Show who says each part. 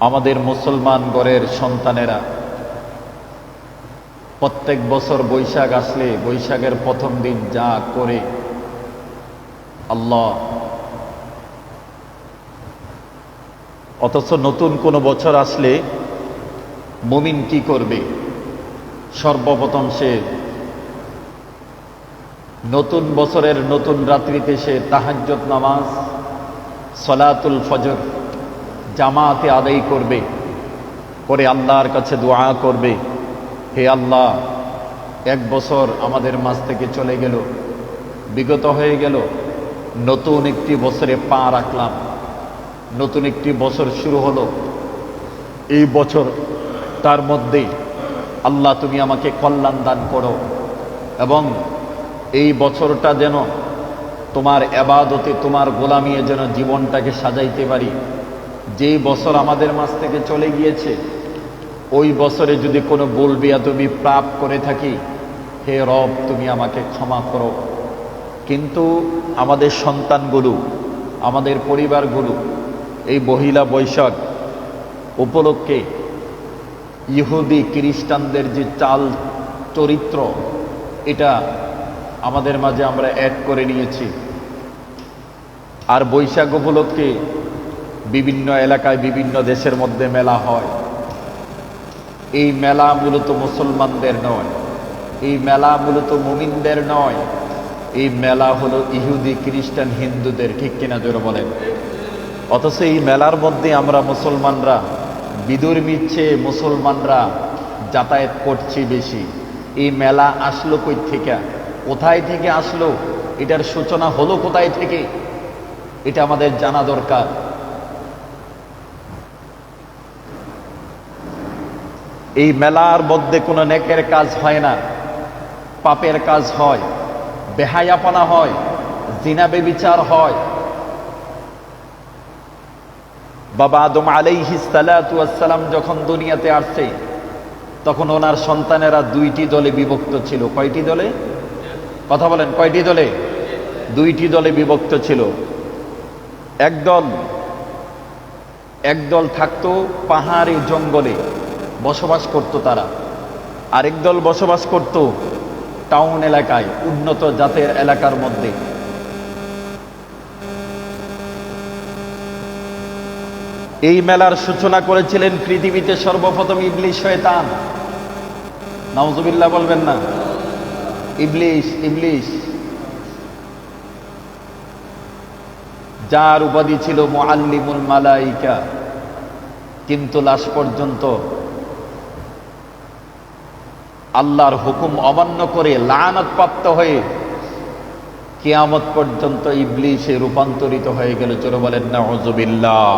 Speaker 1: আমাদের মুসলমান ঘরের সন্তানেরা প্রত্যেক বছর বৈশাখ আসলে বৈশাখের প্রথম দিন যা করে আল্লাহ, অথচ নতুন কোনো বছর আসলে মুমিন কি করবে? সর্বপ্রথম সে নতুন বছরের নতুন রাত্রিতে সে তাহাজ্জুদ নামাজ, সলাতুল ফজর জামাতে আদায় করবে, করে আল্লাহর কাছে দোয়া করবে, হে আল্লাহ, এক বছর আমাদের মাঝ থেকে চলে গেল, বিগত হয়ে গেল, নতুন একটি বছরে পা রাখলাম, নতুন একটি বছর শুরু হলো। এই বছর তার মধ্যে আল্লাহ তুমি আমাকে কল্যাণ দান করো এবং এই বছরটা যেন তোমার ইবাদতে, তোমার গোলামিয়ে যেন জীবনটাকে সাজাইতে পারি। যেই বছর আমাদের মাঝ থেকে চলে গিয়েছে ওই বছরে যদি কোনো ভুল বিয়াদবি পাপ করে থাকি, হে রব তুমি আমাকে ক্ষমা করো। কিন্তু আমাদের সন্তানগুলো, আমাদের পরিবারগুলো এই পহিলা বৈশাখ উপলক্ষে ইহুদি খ্রিস্টানদের যে চাল চরিত্র, এটা আমাদের মাঝে আমরা অ্যাড করে নিয়েছি। আর বৈশাখ উপলক্ষে বিভিন্ন এলাকায় বিভিন্ন দেশের মধ্যে মেলা হয়। এই মেলা মূলত মুসলমানদের নয়, এই মেলা মূলত মুমিনদের নয়, এই মেলা হলো ইহুদি খ্রিস্টান হিন্দুদের, ঠিক কিনা জোরে বলেন? অথচ এই মেলার মধ্যে আমরা মুসলমানরা বিদুর মিচ্ছে, মুসলমানরা যাতায়াত করছি বেশি। এই মেলা আসলো কই থেকে, কোথায় থেকে আসলো, এটার সূচনা হলো কোথায় থেকে, এটা আমাদের জানা দরকার। এই মেলার মধ্যে কোনো নেকের কাজ হয় না, পাপের কাজ হয়, বেহায়াপনা হয়, জিনা বেবিচার হয়। বাবা আদম আলাইহিস সালাতু ওয়াস সালাম যখন দুনিয়াতে আসছে তখন ওনার সন্তানেরা দুইটি দলে বিভক্ত ছিল। কয়টি দলে? কথা বলেন, কয়টি দলে? দুইটি দলে বিভক্ত ছিল। একদল থাকতো পাহাড়ি জঙ্গলে বসবাস করত তারা, আরেক দল বসবাস করত টাউন এলাকায়, উন্নত জাতের এলাকার মধ্যে। এই মেলার সূচনা করেছিলেন পৃথিবীতে সর্বপ্রথম ইবলিস, শয়তান। নাউজুবিল্লাহ বলবেন না? ইবলিস, যার উপাধি ছিল মুআল্লিমুল মালাইকা, কিন্তু লাস্ট পর্যন্ত আল্লাহর হুকুম অমান্য করে লানত প্রাপ্ত হয়ে কিয়ামত পর্যন্ত ইবলিসে রূপান্তরিত হয়ে গেল। জোরে বলেন নাউজুবিল্লাহ।